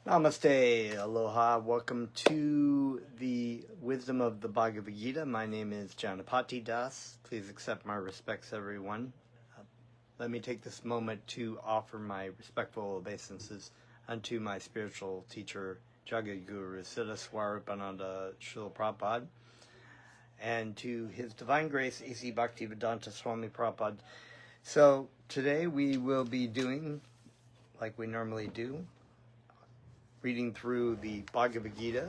Namaste, aloha, welcome to the Wisdom of the Bhagavad Gita. My name is Janapati Das. Please accept my respects, everyone. Let me take this moment to offer my respectful obeisances unto my spiritual teacher, Jagadguru Siddha Swarupananda Srila Prabhupada, and to His Divine Grace, A.C. Bhaktivedanta Swami Prabhupada. So today we will be doing, like we normally do, reading through the Bhagavad Gita,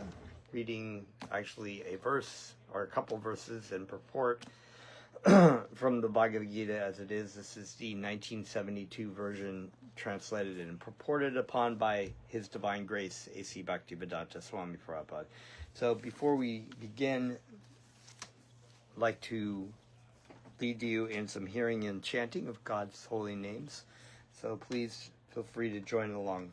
reading actually a verse or a couple verses and purport from the Bhagavad Gita as it is. This is the 1972 version, translated and purported upon by His Divine Grace, A.C. Bhaktivedanta Swami Prabhupada. So before we begin, I'd like to lead you in some hearing and chanting of God's holy names. So please feel free to join along.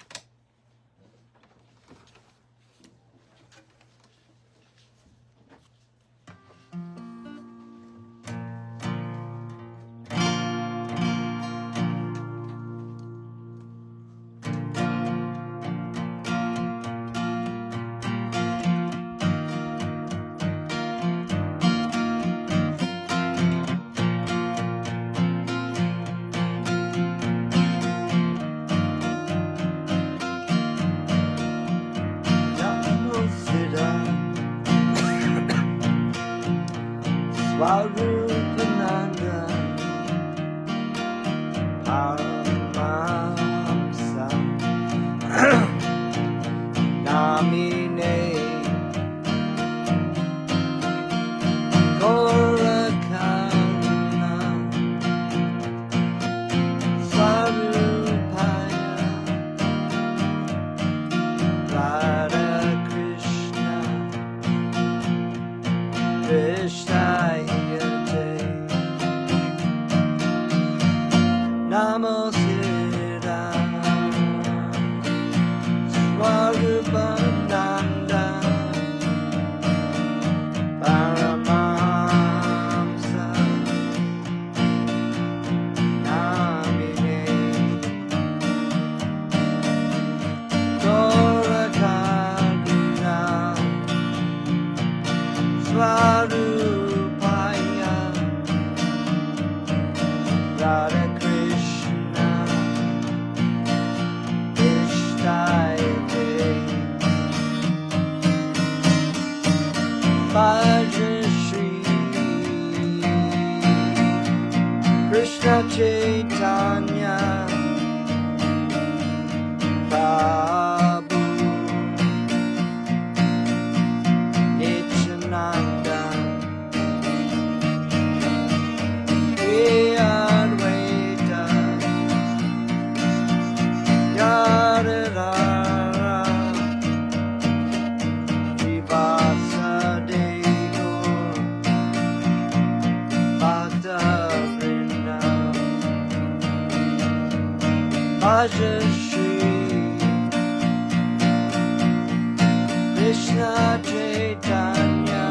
Swarupananda Paramamsa Namine Gorakana Swarupaya Radha Krishna Krishna Namaste Swarupananda Paramamsa Namine Gorakadina Swarupaya Radha Bhajashri Krishna Chaitanya Prabhu Nityananda Advaita Yadadara Bhajashri Krishna Chaitanya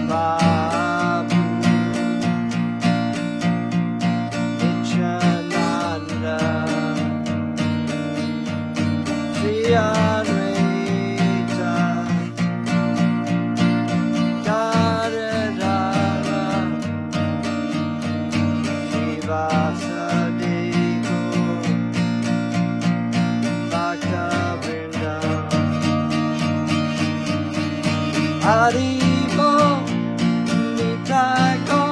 Prabhu Nityananda Sri Advaita Gadadara Srivasa Haribo, Nitako,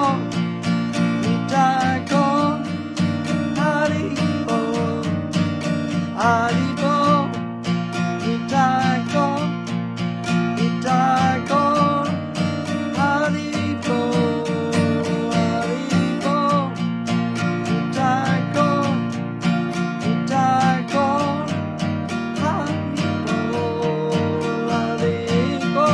Nitako, Haribo, Haribo, Nitako, Nitako, Haribo, Haribo, Nitako, Nitako, Haribo, Haribo.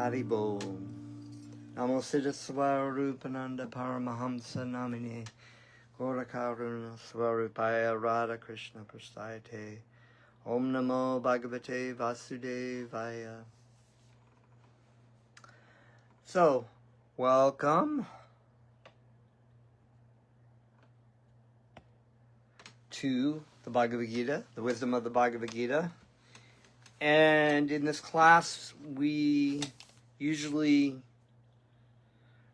Haribo. Namo Siddha Swarupananda Paramahamsa Namine Gorakaruna Swarupaya Radha Krishna Prasthayate Om Namo Bhagavate Vasudevaya. So, welcome to the Bhagavad Gita, the wisdom of the Bhagavad Gita. And in this class, we usually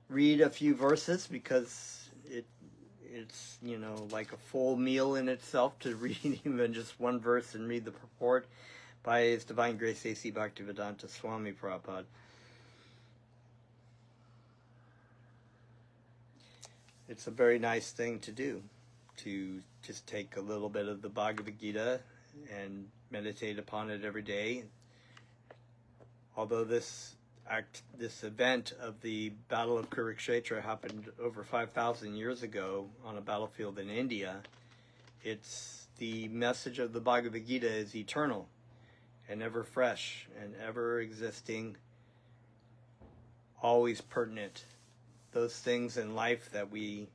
read a few verses because it's, you know, like a full meal in itself to read even just one verse and read the purport by His Divine Grace A.C. Bhaktivedanta Swami Prabhupada. It's a very nice thing to do, to just take a little bit of the Bhagavad Gita and meditate upon it every day. Although this event of the Battle of Kurukshetra happened over 5,000 years ago on a battlefield in India, it's the message of the Bhagavad Gita is eternal and ever fresh and ever existing, always pertinent. Those things in life that we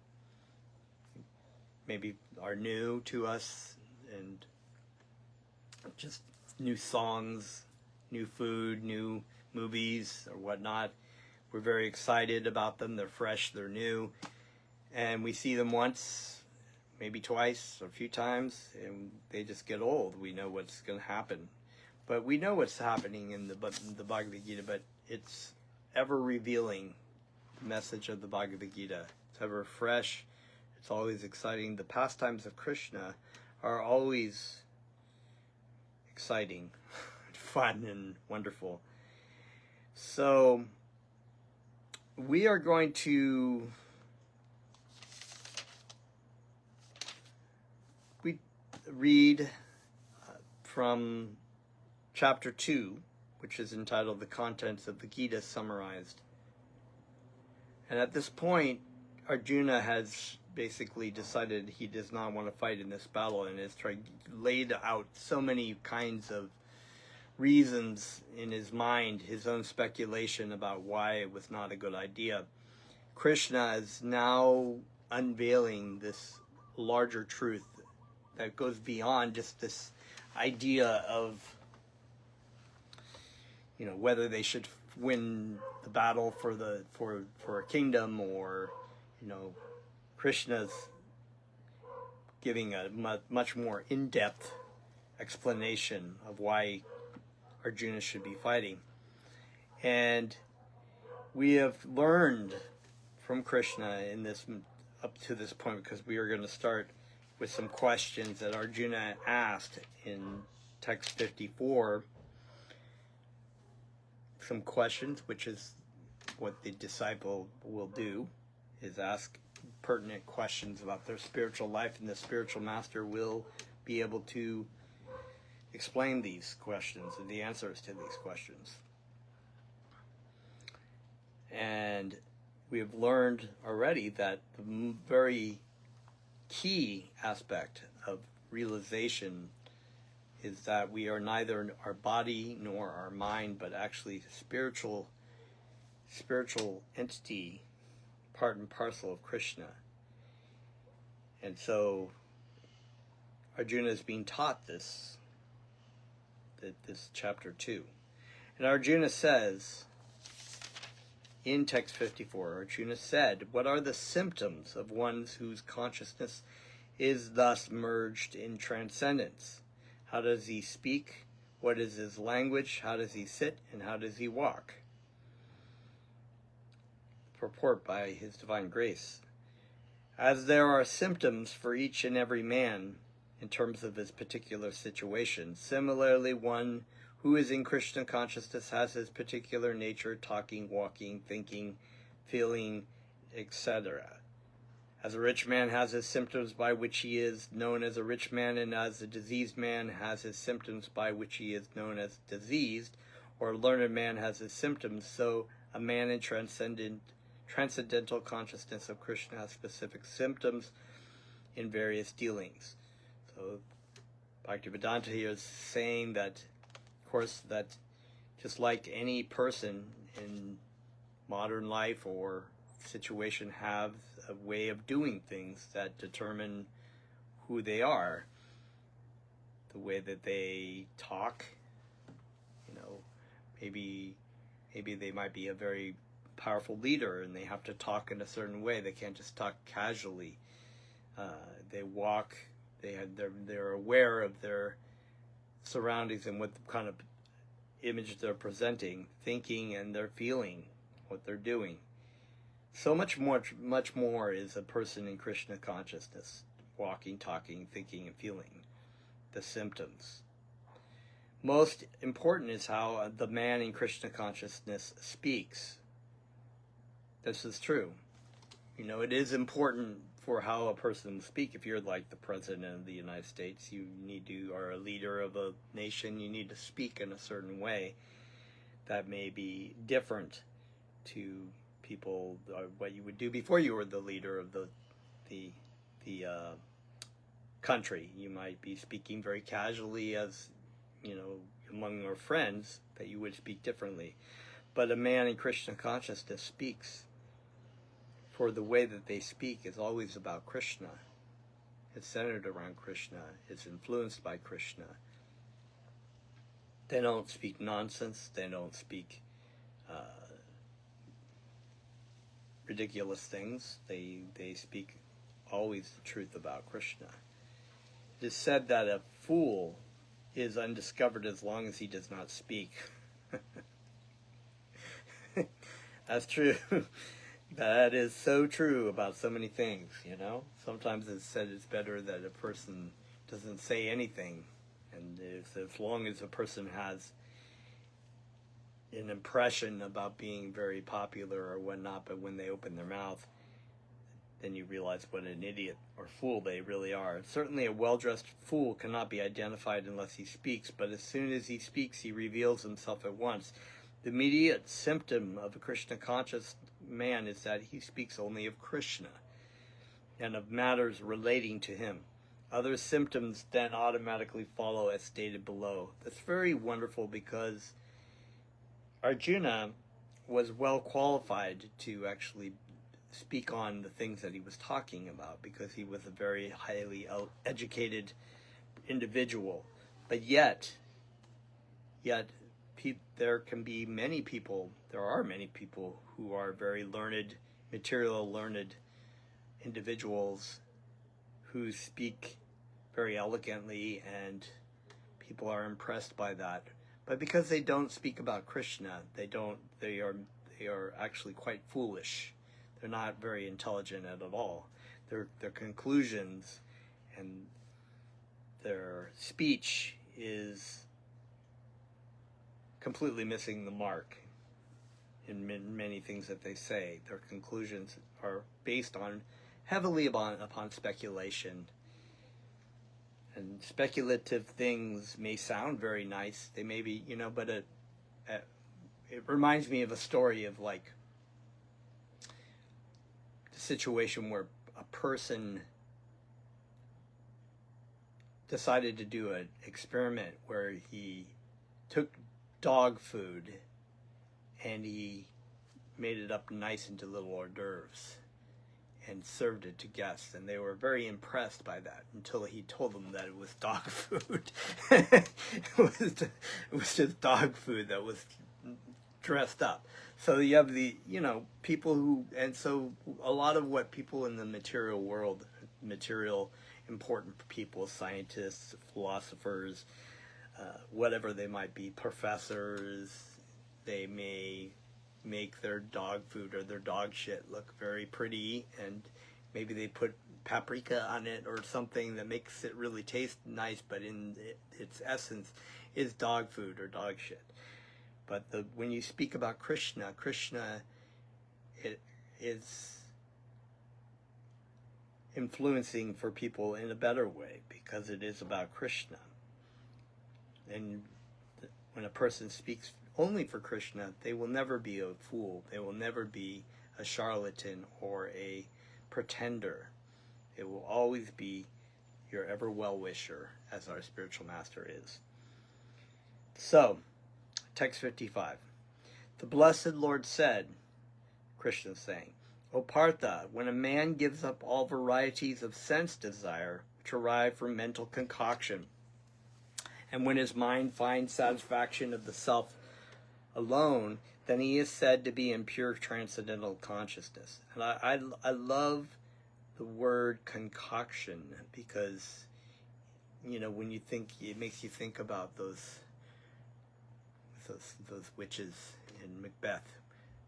maybe are new to us, and just new songs, new food, new movies or whatnot. We're very excited about them. They're fresh, they're new, and we see them once, maybe twice, or a few times, and they just get old. We know what's going to happen, but we know what's happening in the Bhagavad Gita. But it's ever revealing message of the Bhagavad Gita. It's ever fresh. It's always exciting. The pastimes of Krishna are always exciting, fun, and wonderful. So we are going to read from chapter 2, which is entitled The Contents of the Gita Summarized. And at this point, Arjuna has basically decided he does not want to fight in this battle, and has laid out so many kinds of reasons in his mind, his own speculation about why it was not a good idea. Krishna is now unveiling this larger truth that goes beyond just this idea of, whether they should win the battle for a kingdom, or, Krishna's giving a much more in-depth explanation of why Arjuna should be fighting. And we have learned from Krishna in this up to this point, because we are going to start with some questions that Arjuna asked in text 54. Some questions, which is what the disciple will do, is ask pertinent questions about their spiritual life, and the spiritual master will be able to explain these questions and the answers to these questions. And we have learned already that the very key aspect of realization is that we are neither our body nor our mind, but actually spiritual entity, part and parcel of Krishna. And so Arjuna is being taught this chapter 2. And Arjuna says, in text 54, Arjuna said, "What are the symptoms of one whose consciousness is thus merged in transcendence? How does he speak? What is his language? How does he sit? And how does he walk?" Purport by His Divine Grace. As there are symptoms for each and every man in terms of his particular situation, similarly one who is in Krishna consciousness has his particular nature, talking, walking, thinking, feeling, etc. As a rich man has his symptoms by which he is known as a rich man, and as a diseased man has his symptoms by which he is known as diseased, or a learned man has his symptoms, so a man in transcendental consciousness of Krishna has specific symptoms in various dealings. So Bhaktivedanta here is saying that, of course, that just like any person in modern life or situation have a way of doing things that determine who they are. The way that they talk, maybe they might be a very powerful leader and they have to talk in a certain way. They can't just talk casually. They walk, they're aware of their surroundings and what kind of image they're presenting, thinking, and they're feeling, what they're doing. So much more is a person in Krishna consciousness, walking, talking, thinking, and feeling, the symptoms. Most important is how the man in Krishna consciousness speaks. This is true. It is important for how a person will speak. If you're like the President of the United States, or a leader of a nation, you need to speak in a certain way that may be different to people, what you would do before you were the leader of the country. You might be speaking very casually as, among your friends, that you would speak differently. But a man in Krishna consciousness speaks, for the way that they speak is always about Krishna. It's centered around Krishna. It's influenced by Krishna. They don't speak nonsense. They don't speak ridiculous things. They speak always the truth about Krishna. It is said that a fool is undiscovered as long as he does not speak. That's true. That is so true about so many things, you know? Sometimes it's said it's better that a person doesn't say anything. And as long as a person has an impression about being very popular or whatnot, but when they open their mouth, then you realize what an idiot or fool they really are. Certainly a well-dressed fool cannot be identified unless he speaks, but as soon as he speaks, he reveals himself at once. The immediate symptom of a Krishna-conscious man is that he speaks only of Krishna and of matters relating to him. Other symptoms then automatically follow as stated below. That's very wonderful because Arjuna was well qualified to actually speak on the things that he was talking about because he was a very highly educated individual. But yet there are many people who are very learned, material learned individuals who speak very elegantly, and people are impressed by that. But because they don't speak about Krishna, they are actually quite foolish. They're not very intelligent at all. Their conclusions and their speech is completely missing the mark in many things that they say. Their conclusions are based heavily upon speculation. And speculative things may sound very nice. They may be, but it reminds me of a story of like the situation where a person decided to do an experiment where he took dog food and he made it up nice into little hors d'oeuvres and served it to guests, and they were very impressed by that until he told them that it was dog food. It was just dog food that was dressed up. So you have the people who, and so a lot of what people in the material world, important people, scientists, philosophers, whatever they might be, professors, they may make their dog food or their dog shit look very pretty, and maybe they put paprika on it or something that makes it really taste nice, but in its essence is dog food or dog shit. But when you speak about Krishna, it is influencing for people in a better way because it is about Krishna. And when a person speaks only for Krishna, they will never be a fool. They will never be a charlatan or a pretender. It will always be your ever well-wisher, as our spiritual master is. So, text 55. The blessed Lord said, Krishna saying, O Partha, when a man gives up all varieties of sense desire, which arise from mental concoction, and when his mind finds satisfaction of the self alone, then he is said to be in pure transcendental consciousness. And I love the word concoction because, when you think, it makes you think about those witches in Macbeth.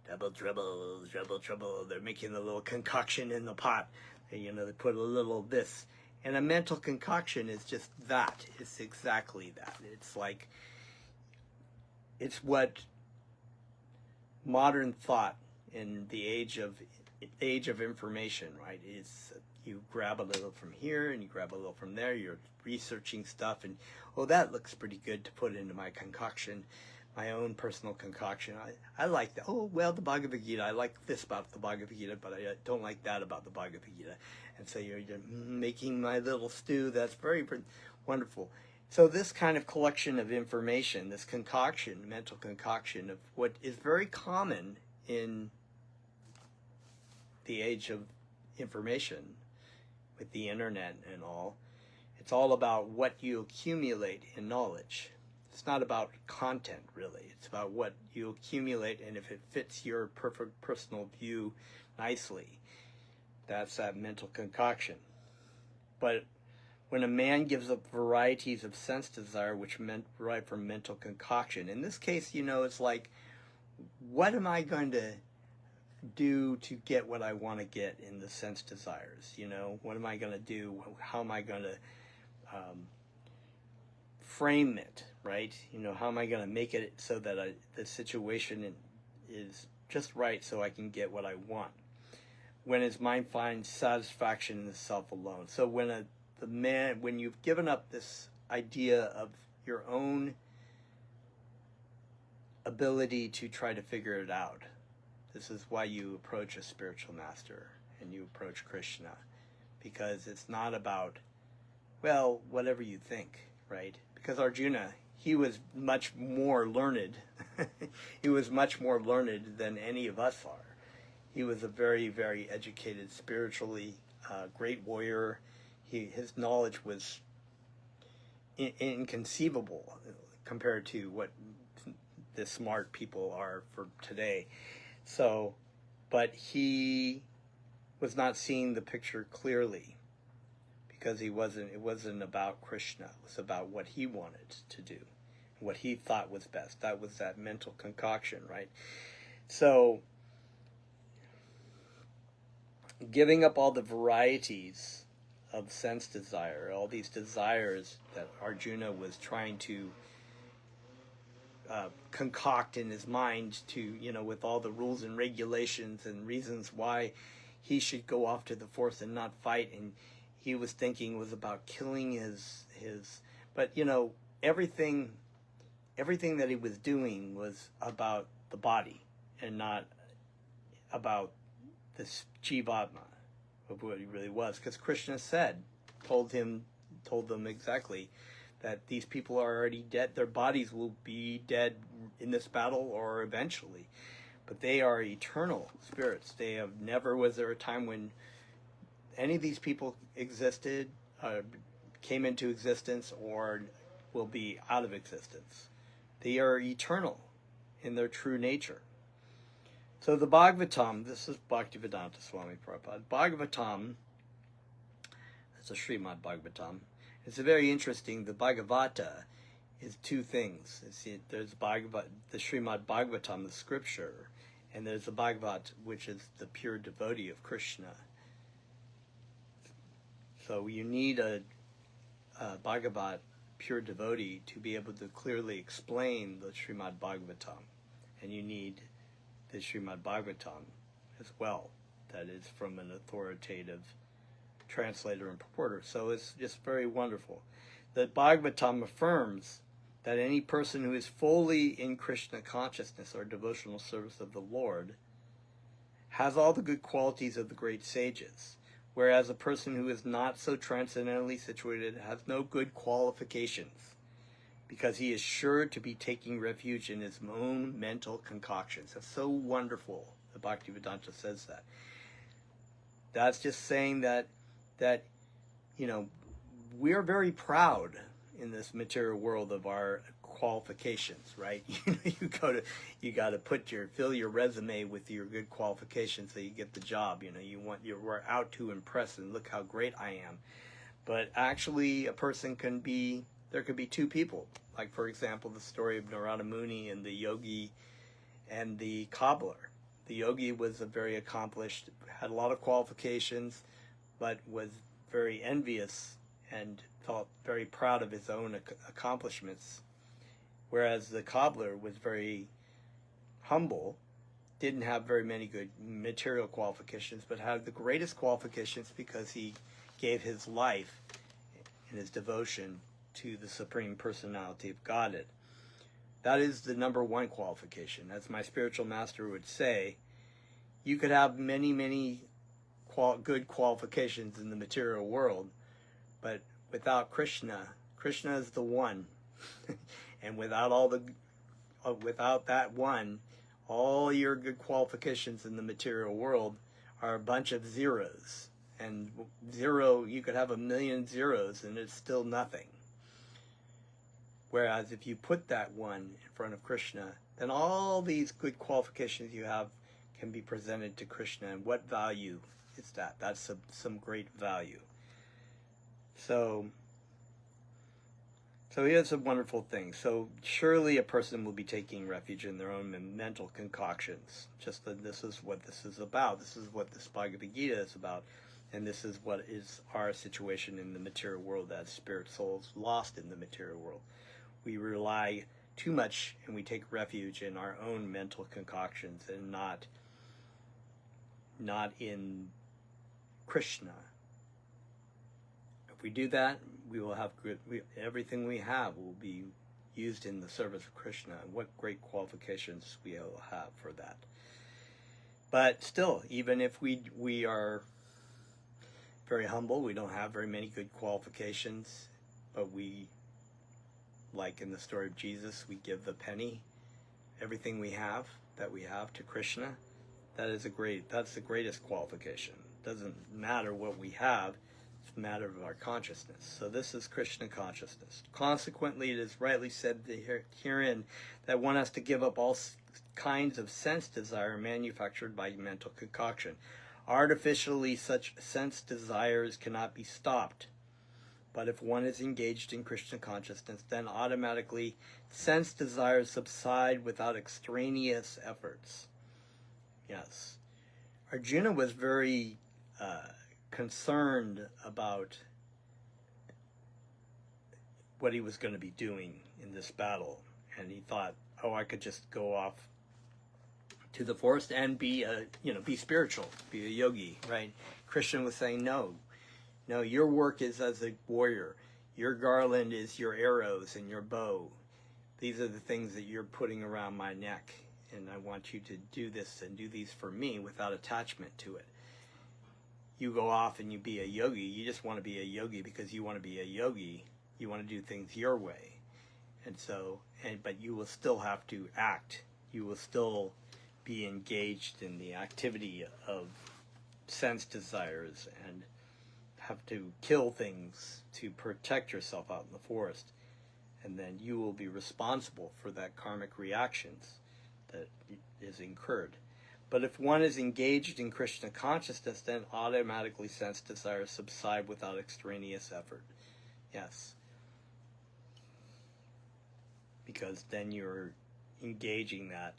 Double trouble, trouble, trouble. They're making a little concoction in the pot. They put a little this. And a mental concoction is just that. It's exactly that. It's like, it's what modern thought in the age of information, right? Is you grab a little from here and you grab a little from there. You're researching stuff and, that looks pretty good to put into my concoction, my own personal concoction. I like that. The Bhagavad Gita. I like this about the Bhagavad Gita, but I don't like that about the Bhagavad Gita. And so you're making my little stew. That's very wonderful. So this kind of collection of information, this concoction, mental concoction of what is very common in the age of information, with the internet and all. It's all about what you accumulate in knowledge. It's not about content, really. It's about what you accumulate, and if it fits your perfect personal view nicely, that's that mental concoction. But when a man gives up varieties of sense desire, which meant right from mental concoction, in this case, it's like, what am I going to do to get what I want to get in the sense desires? What am I going to do? How am I going to frame it, right? How am I going to make it so that the situation is just right so I can get what I want? When his mind finds satisfaction in the self alone. So when you've given up this idea of your own ability to try to figure it out, this is why you approach a spiritual master and you approach Krishna, because it's not about, well, whatever you think, right? Because Arjuna, he was much more learned. He was much more learned than any of us are. He was a very, very educated, spiritually great warrior. His knowledge was inconceivable compared to what the smart people are for today. So, but he was not seeing the picture clearly, because it wasn't about Krishna. It was about what he wanted to do, what he thought was best. That was that mental concoction, right? So, giving up all the varieties of sense desire, all these desires that Arjuna was trying to concoct in his mind to, with all the rules and regulations and reasons why he should go off to the forest and not fight, and he was thinking was about killing his but everything that he was doing was about the body and not about this Jivatma of what he really was, because Krishna told them exactly that these people are already dead. Their bodies will be dead in this battle or eventually, but they are eternal spirits. Never was there a time when any of these people existed, came into existence, or will be out of existence. They are eternal in their true nature. So the Bhagavatam, this is Bhaktivedanta Swami Prabhupada. Bhagavatam, that's a Srimad Bhagavatam. It's very interesting. The Bhagavata is two things. There's the Srimad Bhagavatam, the scripture, and there's the Bhagavat, which is the pure devotee of Krishna. So you need a Bhagavat, pure devotee, to be able to clearly explain the Srimad Bhagavatam. And you need the Srimad Bhagavatam as well. That is from an authoritative translator and purporter. So it's just very wonderful. The Bhagavatam affirms that any person who is fully in Krishna consciousness or devotional service of the Lord has all the good qualities of the great sages, whereas a person who is not so transcendently situated has no good qualifications, because he is sure to be taking refuge in his own mental concoctions. That's so wonderful. The Bhaktivedanta says that. That's just saying that we're very proud in this material world of our qualifications, right? You got to fill your resume with your good qualifications so you get the job. We're out to impress and look how great I am. But actually, there could be two people. Like, for example, the story of Narada Muni and the yogi and the cobbler. The yogi was a very accomplished, had a lot of qualifications, but was very envious and felt very proud of his own accomplishments. Whereas the cobbler was very humble, didn't have very many good material qualifications, but had the greatest qualifications because he gave his life and his devotion to the Supreme Personality of Godhead. That is the number one qualification. As my spiritual master would say, you could have many, many good qualifications in the material world, but without Krishna, Krishna is the one. And without that one, all your good qualifications in the material world are a bunch of zeros. And zero, you could have 1,000,000 zeros and it's still nothing. Whereas if you put that one in front of Krishna, then all these good qualifications you have can be presented to Krishna. And what value is that? That's some great value. So here's a wonderful thing. So surely a person will be taking refuge in their own mental concoctions. Just that this is what this is about. This is what this Bhagavad Gita is about. And this is what is our situation in the material world as spirit souls lost in the material world. We rely too much and we take refuge in our own mental concoctions and not in Krishna. If we do that, we will have everything we have will be used in the service of Krishna. And what great qualifications we will have for that. But still, even if we are very humble, we don't have very many good qualifications, but we, like in the story of Jesus, we give the penny, everything we have to Krishna. That's the greatest qualification. It doesn't matter what we have, it's a matter of our consciousness. So this is Krishna consciousness. Consequently, it is rightly said herein that one has to give up all kinds of sense desire manufactured by mental concoction. Artificially, such sense desires cannot be stopped. But if one is engaged in Krishna consciousness, then automatically sense desires subside without extraneous efforts. Yes. Arjuna was very concerned about what he was going to be doing in this battle. And he thought, oh, I could just go off to the forest and be spiritual, be a yogi, right? Krishna was saying, no, your work is as a warrior. Your garland is your arrows and your bow. These are the things that you're putting around my neck. And I want you to do this and do these for me without attachment to it. You go off and you be a yogi. You just want to be a yogi because you want to be a yogi. You want to do things your way. But you will still have to act. You will still be engaged in the activity of sense desires and have to kill things to protect yourself out in the forest. And then you will be responsible for that karmic reactions that is incurred. But if one is engaged in Krishna consciousness, then automatically sense desires subside without extraneous effort. Yes. Because then you're engaging that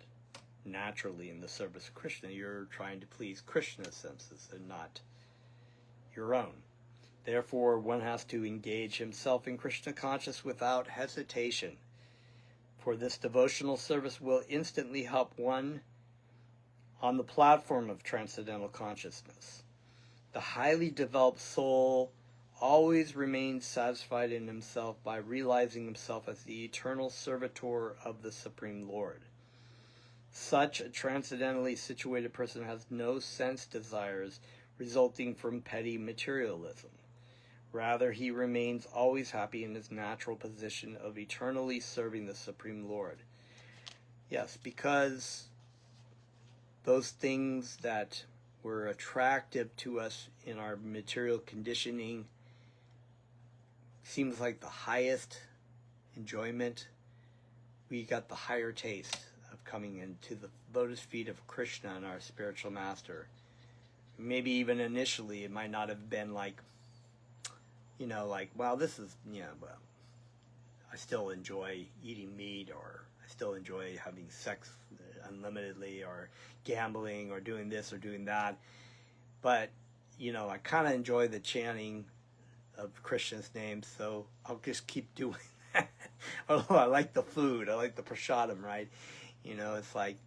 naturally in the service of Krishna. You're trying to please Krishna's senses and not your own. Therefore, one has to engage himself in Krishna consciousness without hesitation. For this devotional service will instantly help one on the platform of transcendental consciousness. The highly developed soul always remains satisfied in himself by realizing himself as the eternal servitor of the Supreme Lord. Such a transcendentally situated person has no sense desires resulting from petty materialism. Rather, he remains always happy in his natural position of eternally serving the Supreme Lord. Yes, because those things that were attractive to us in our material conditioning seems like the highest enjoyment. We got the higher taste of coming into the lotus feet of Krishna and our spiritual master. Maybe even initially it might not have been like, well, this is, well, I still enjoy eating meat, or I still enjoy having sex unlimitedly, or gambling, or doing this or doing that. But, I kind of enjoy the chanting of Krishna's name, so I'll just keep doing that. Although I like the food, I like the prasadam, right? It's like,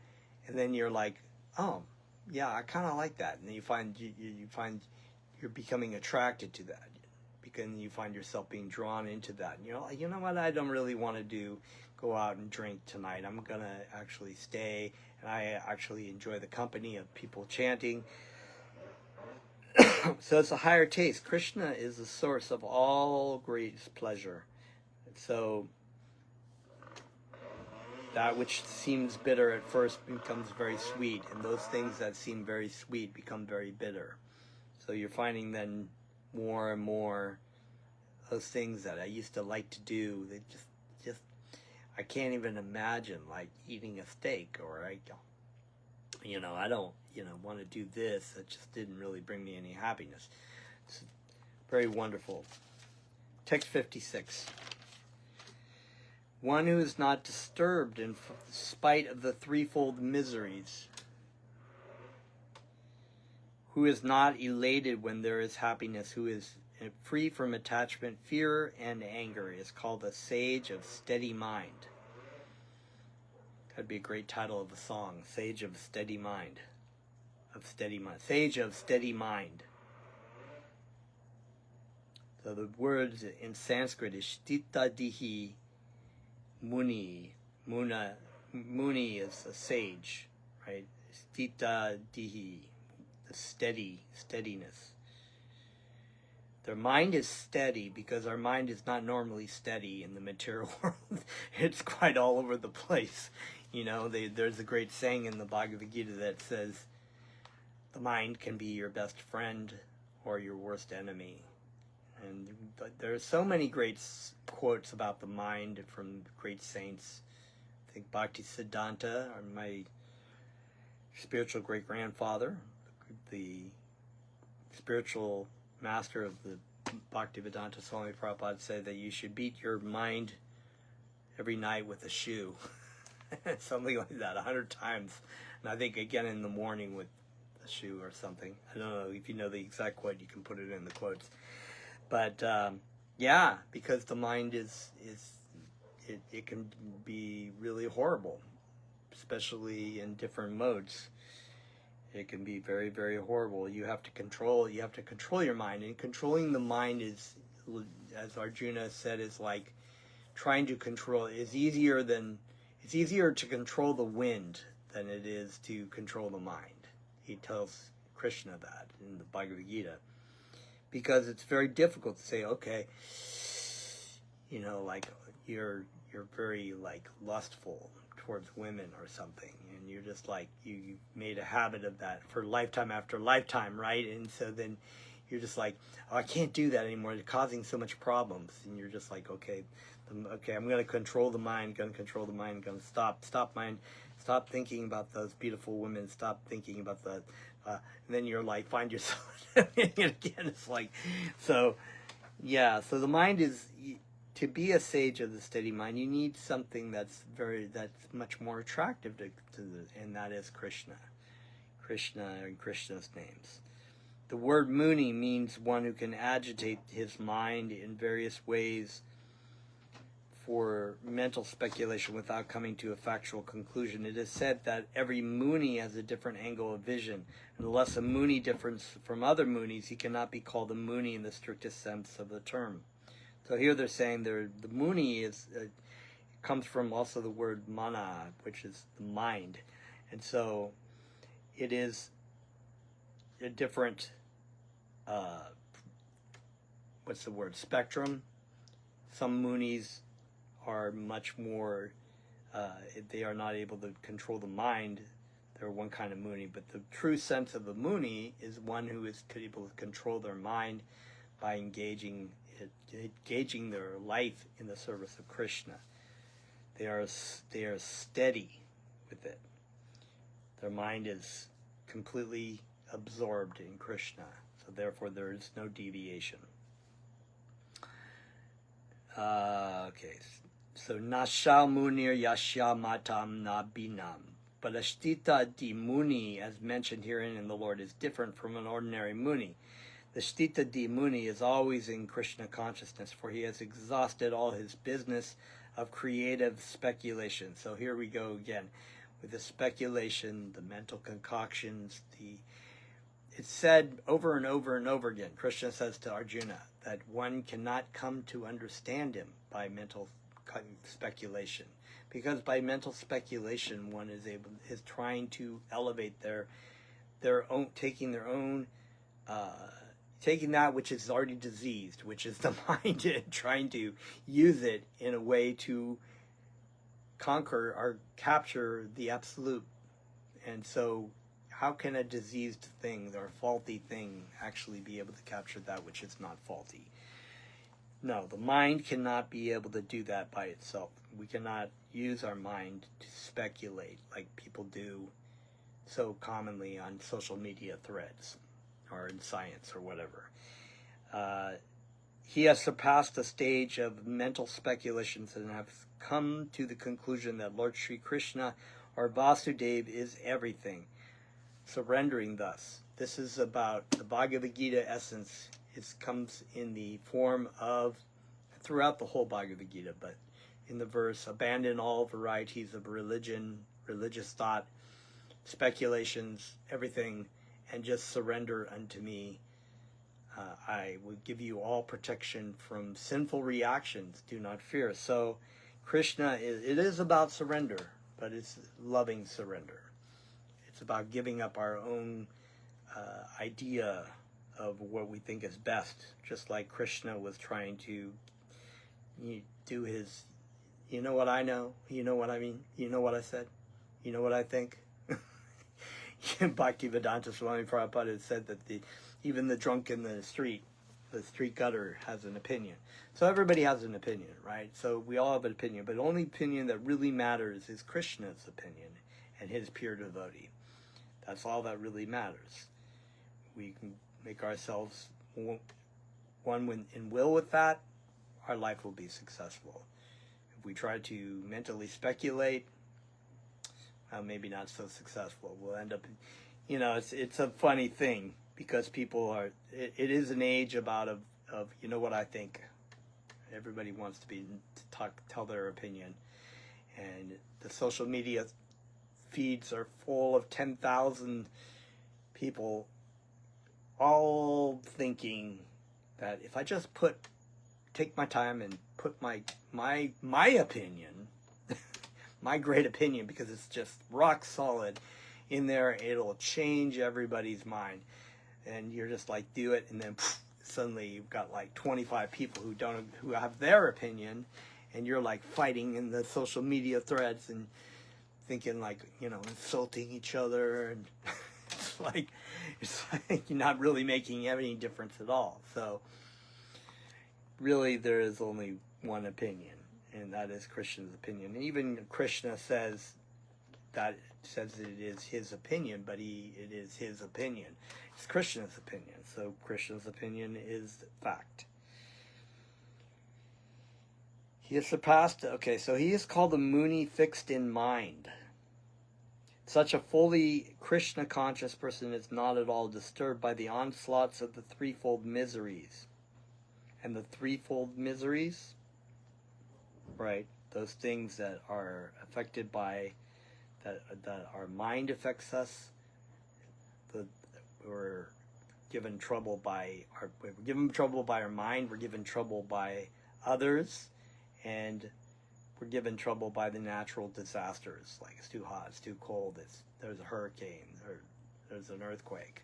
and then you're like, oh, yeah, I kind of like that. And then you find you're becoming attracted to that. Because you find yourself being drawn into that. And you know what, I don't really want to go out and drink tonight. I'm going to actually stay, and I actually enjoy the company of people chanting. So it's a higher taste. Krishna is the source of all greatest pleasure. So that which seems bitter at first becomes very sweet, and those things that seem very sweet become very bitter. So you're finding then more and more those things that I used to like to do, they just I can't even imagine like eating a steak, or I don't, want to do this. It just didn't really bring me any happiness. It's very wonderful. Text 56. One who is not disturbed in spite of the threefold miseries, who is not elated when there is happiness, who is free from attachment, fear, and anger, is called a sage of steady mind. That'd be a great title of a song, Sage of Steady Mind. Sage of Steady Mind. So the words in Sanskrit is Sthita Dihi Muni. Muni is a sage, right? Sthita Dihi, the steadiness. Their mind is steady because our mind is not normally steady in the material world. It's quite all over the place. There's a great saying in the Bhagavad Gita that says, the mind can be your best friend or your worst enemy. And there are so many great quotes about the mind from great saints. I think Bhakti Siddhanta, or my spiritual great-grandfather, the spiritual master of the Bhaktivedanta Swami Prabhupada, said that you should beat your mind every night with a shoe. Something like that, 100 times. And I think again in the morning with a shoe or something. I don't know if you know the exact quote, you can put it in the quotes. But yeah, because the mind it can be really horrible, especially in different modes. It can be very, very horrible. You have to control your mind, and controlling the mind is, as Arjuna said, is like trying to control. It's easier to control the wind than it is to control the mind. He tells Krishna that in the Bhagavad Gita, because it's very difficult to say, okay, like you're very like lustful towards women or something, and you're just like you made a habit of that for lifetime after lifetime, right? And so then you're just like, oh, I can't do that anymore. It's causing so much problems, and you're just like, okay, I'm going to control the mind. Going to stop mind. Stop thinking about those beautiful women. Stop thinking about the. And then you're like, find yourself again. It's like, so, yeah. So the mind is. To be a sage of the steady mind, you need something that's much more attractive and that is Krishna and Krishna's names. The word Muni means one who can agitate his mind in various ways for mental speculation without coming to a factual conclusion. It is said that every Muni has a different angle of vision. Unless a Muni differs from other Munis, he cannot be called a Muni in the strictest sense of the term. So here they're saying the Muni comes from also the word mana, which is the mind. And so it is a different, spectrum. Some Munis are much more, they are not able to control the mind. They're one kind of Muni. But the true sense of a Muni is one who is able to control their mind by engaging their life in the service of Krishna. They are steady with it. Their mind is completely absorbed in Krishna, so therefore there is no deviation. Okay, so Nashal Munir Yashya Matam Nabinam. But Ashtita di Muni, as mentioned herein in the Lord, is different from an ordinary Muni. The Sthita di Muni is always in Krishna consciousness, for he has exhausted all his business of creative speculation. So here we go again with the speculation, the mental concoctions. It's said over and over and over again. Krishna says to Arjuna that one cannot come to understand him by mental speculation, because by mental speculation one is trying to elevate their own, taking that which is already diseased, which is the mind, and trying to use it in a way to conquer or capture the absolute. And so how can a diseased thing or faulty thing actually be able to capture that which is not faulty? No, the mind cannot be able to do that by itself. We cannot use our mind to speculate like people do so commonly on social media threads or in science or whatever. He has surpassed the stage of mental speculations and has come to the conclusion that Lord Sri Krishna or Vasudeva is everything. Surrendering thus. This is about the Bhagavad Gita essence. It comes in the form of, throughout the whole Bhagavad Gita, but in the verse, abandon all varieties of religion, religious thought, speculations, everything, and just surrender unto me. I will give you all protection from sinful reactions. Do not fear. So Krishna, it is about surrender, but it's loving surrender. It's about giving up our own idea of what we think is best, just like Krishna was trying to do his, you know what I know, you know what I mean, you know what I said, you know what I think. Bhaktivedanta Swami Prabhupada said that even the drunk in the street gutter has an opinion. So everybody has an opinion, right? So we all have an opinion, but the only opinion that really matters is Krishna's opinion and his pure devotee. That's all that really matters. We can make ourselves one in will with that, our life will be successful. If we try to mentally speculate, maybe not so successful. We'll end up, it's a funny thing because people are, it is an age of you know what I think. Everybody wants to tell their opinion. And the social media feeds are full of 10,000 people all thinking that if I just take my time and put my opinion, my great opinion, because it's just rock solid in there, it'll change everybody's mind. And you're just like, do it, and then suddenly you've got like 25 people who have their opinion, and you're like fighting in the social media threads and thinking like, insulting each other, and it's like you're not really making any difference at all. So really there is only one opinion, and that is Krishna's opinion. And even Krishna says that it is his opinion, but it is his opinion. It's Krishna's opinion. So Krishna's opinion is fact. He has surpassed, so he is called a Muni fixed in mind. Such a fully Krishna-conscious person is not at all disturbed by the onslaughts of the threefold miseries. And the threefold miseries, right, those things that are affected by, that our mind affects us, we're given trouble by our mind, we're given trouble by others, and we're given trouble by the natural disasters, like it's too hot, it's too cold, there's a hurricane, or there's an earthquake.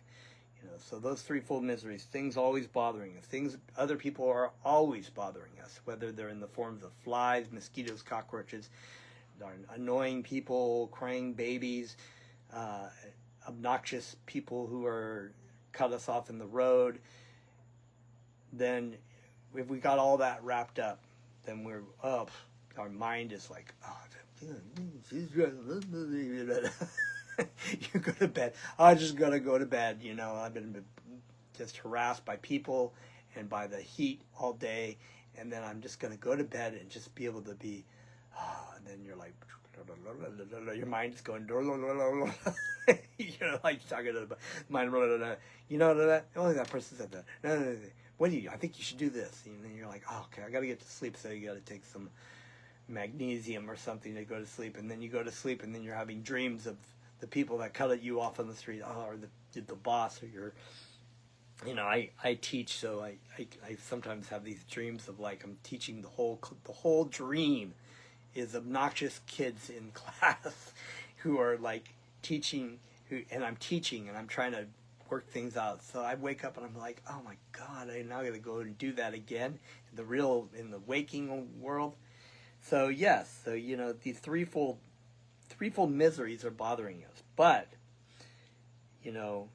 So those threefold miseries, things always bothering us, other people are always bothering us, whether they're in the forms of flies, mosquitoes, cockroaches, annoying people, crying babies, obnoxious people who are cut us off in the road. Then if we got all that wrapped up, then our mind is like, you go to bed. I just gotta go to bed. I've been just harassed by people and by the heat all day, and then I'm just gonna go to bed and just be able to be. And then you're like, your mind's going, like talking to the mind. Only that person said that. No. What do you? I think you should do this. And then you're like, okay, I gotta get to sleep, so you gotta take some magnesium or something to go to sleep, and then you go to sleep, and then you're having dreams of the people that cut you off on the street, or the boss, or your, I teach, so I sometimes have these dreams of like I'm teaching. The whole dream is obnoxious kids in class who are like teaching, and I'm teaching, and I'm trying to work things out. So I wake up and I'm like, oh my God, I now got to go and do that again in the waking world. So yes, the threefold miseries are bothering us, but you know,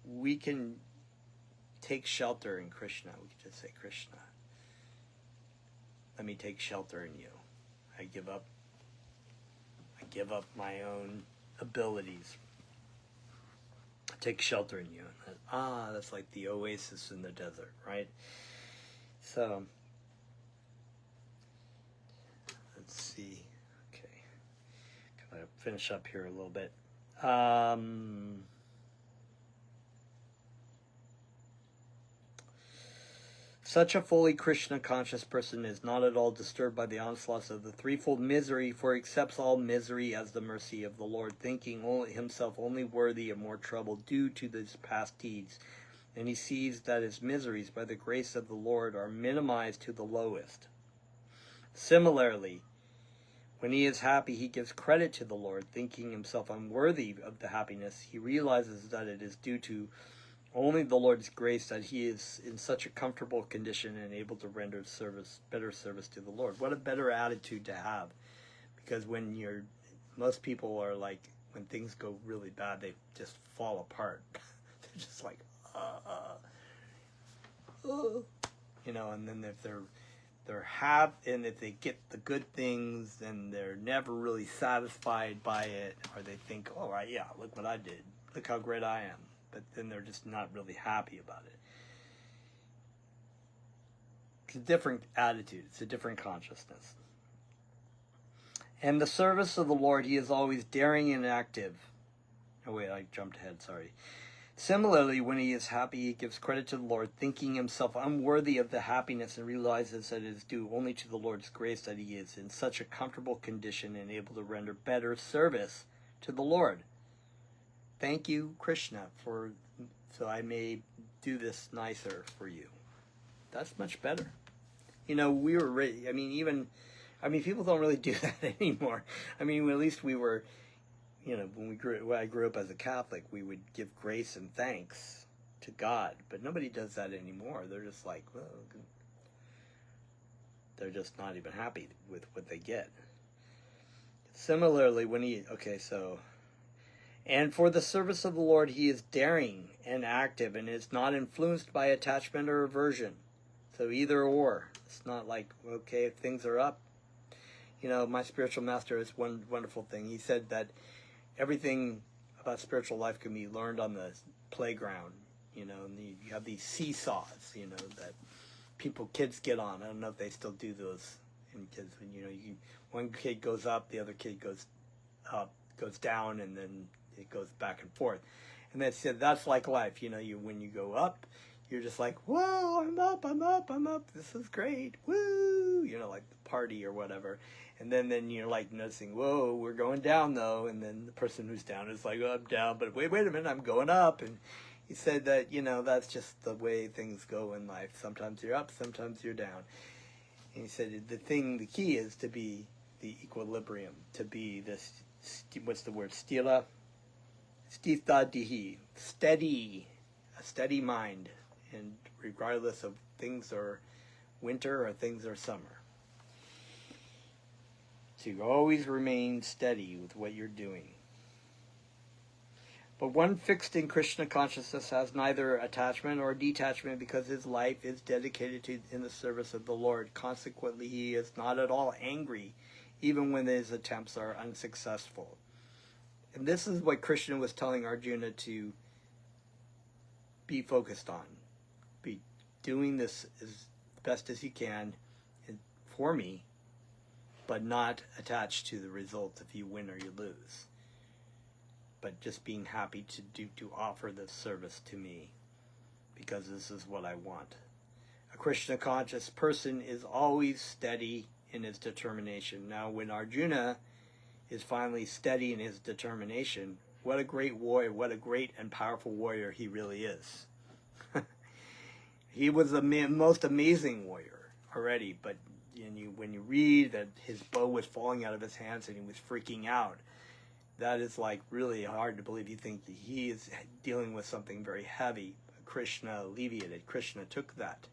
we can take shelter in Krishna. We can just say, Krishna, let me take shelter in you. I give up my own abilities. Take shelter in you. That's like the oasis in the desert, right? So, let's see. Okay. Gonna finish up here a little bit. Such a fully Krishna-conscious person is not at all disturbed by the onslaughts of the threefold misery, for he accepts all misery as the mercy of the Lord, thinking himself only worthy of more trouble due to his past deeds. And he sees that his miseries, by the grace of the Lord, are minimized to the lowest. Similarly, when he is happy, he gives credit to the Lord, thinking himself unworthy of the happiness. He realizes that it is due to only the Lord's grace that he is in such a comfortable condition and able to render better service to the Lord. What a better attitude to have. Because when most people are like, when things go really bad, they just fall apart. They're just like, you know, and then if and if they get the good things, then they're never really satisfied by it, or they think, oh, right, yeah, look what I did. Look how great I am. But then they're just not really happy about it. It's a different attitude. It's a different consciousness. And the service of the Lord, he is always daring and active. Oh, wait, I jumped ahead, sorry. Similarly, when he is happy, he gives credit to the Lord, thinking himself unworthy of the happiness, and realizes that it is due only to the Lord's grace that he is in such a comfortable condition and able to render better service to the Lord. Thank you, Krishna, so I may do this nicer for you. That's much better. You know, we were ready. People don't really do that anymore. I mean, at least we were, you know, when I grew up as a Catholic, we would give grace and thanks to God. But nobody does that anymore. They're just like, well, they're just not even happy with what they get. Similarly, and for the service of the Lord, he is daring and active and is not influenced by attachment or aversion. So either or. It's not like, okay, if things are up. You know, my spiritual master is one wonderful thing. He said that everything about spiritual life can be learned on the playground. You know, and you have these seesaws, you know, that kids get on. I don't know if they still do those in kids. You know, one kid goes up, the other kid goes up, goes down, and then it goes back and forth. And they said that's like life. You know, when you go up, you're just like, whoa, I'm up. This is great. Woo! You know, like the party or whatever. And then you're like noticing, whoa, we're going down though. And then the person who's down is like, oh, I'm down, but wait a minute, I'm going up. And he said that, you know, that's just the way things go in life. Sometimes you're up, sometimes you're down. And he said the key is to be the equilibrium, to be this, what's the word, stila? Stithadihi, steady, a steady mind, and regardless of things are winter or things are summer. To always remain steady with what you're doing. But one fixed in Krishna consciousness has neither attachment or detachment because his life is dedicated in the service of the Lord. Consequently, he is not at all angry, even when his attempts are unsuccessful. And this is what Krishna was telling Arjuna to be focused on. Be doing this as best as you can for me, but not attached to the result if you win or you lose. But just being happy to offer this service to me because this is what I want. A Krishna conscious person is always steady in his determination. Now, when Arjuna is finally steady in his determination, what a great warrior, what a great and powerful warrior he really is. He was the most amazing warrior already, but when you read that his bow was falling out of his hands and he was freaking out, that is like really hard to believe. You think that he is dealing with something very heavy. Krishna alleviated. Krishna took that.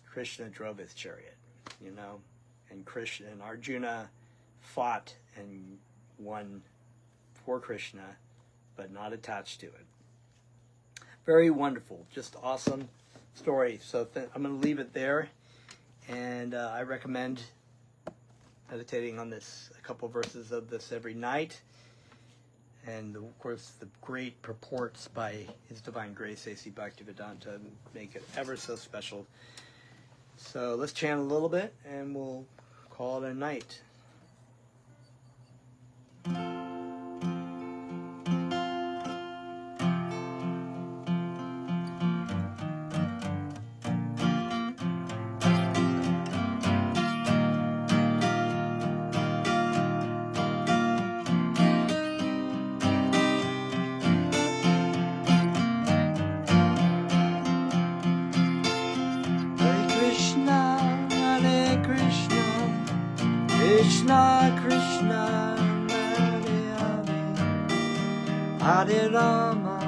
Krishna drove his chariot, you know, and Arjuna fought and won for Krishna, but not attached to it. Very wonderful, just awesome story. So I'm going to leave it there, and I recommend meditating on this, a couple verses of this every night, and of course the great purports by His Divine Grace A.C. Bhaktivedanta make it ever so special. So let's chant a little bit, and we'll call it a night. Krishna, Krishna, Hare Rama,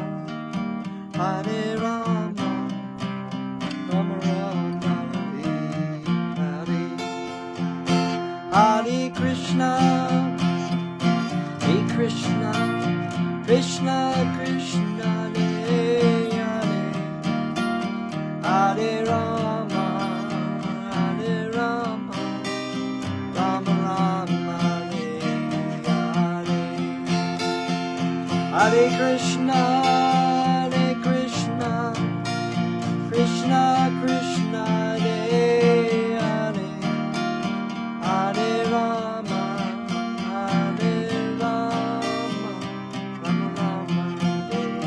Hare Rama, Rama Rama, Hare Hare. Hare Krishna, Hare Krishna, Krishna Krishna, Hare Hare, Hare Rama, Hare Rama, Rama Rama, Hare Hare. Hare Krishna, Krishna Krishna, Hare Hare, Hare Rama, Hare Rama, Rama Rama, Hare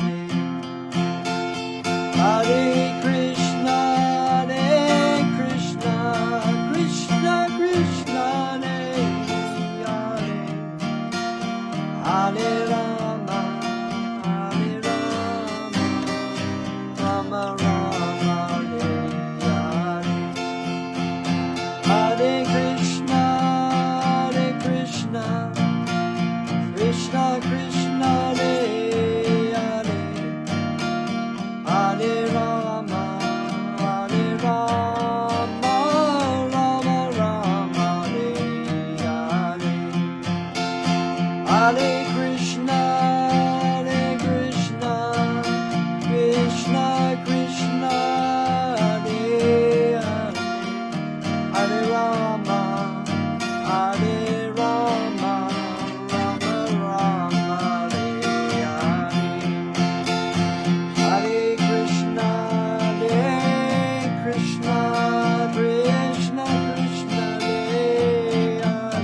Hare. Hare Krishna, Krishna Krishna, Hare Hare, Hare Rama, Hare Rama, Rama Rama, Hare Hare. Hare Krishna, Krishna Krishna, Hare Hare, Hare Rama, Hare Rama, Rama Rama, Hare Hare. Hare Krishna, Krishna Krishna, Hare Hare, Hare Rama, Hare Rama, Rama Rama, Hare Hare. Hare Krishna, Krishna Krishna, Hare Hare,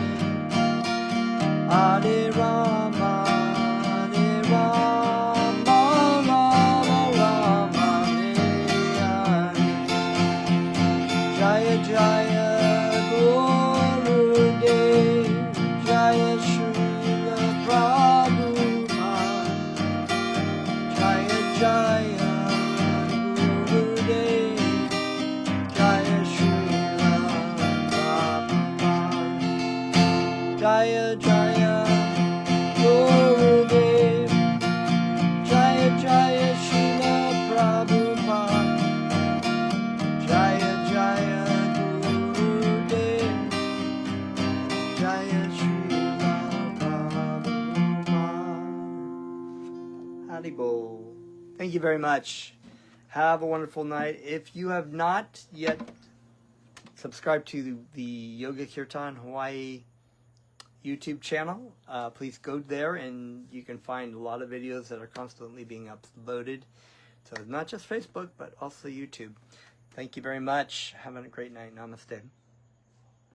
Hare Rama, Hare Rama, Rama Rama, Hare Hare. Jaya Jaya Gurudev, Jaya Srila Prabhupada, Jaya Jaya Gurudev, Jaya Srila Prabhupada, Jaya Jaya Gurudev, Jaya Jaya Srila Prabhupada, Jaya Jaya Gurudev, Jaya Srila Prabhupada. Haribol. Thank you very much. Have a wonderful night. If you have not yet subscribed to the Yoga Kirtan Hawaii YouTube channel, please go there and you can find a lot of videos that are constantly being uploaded. So not just Facebook, but also YouTube. Thank you very much. Have a great night. Namaste.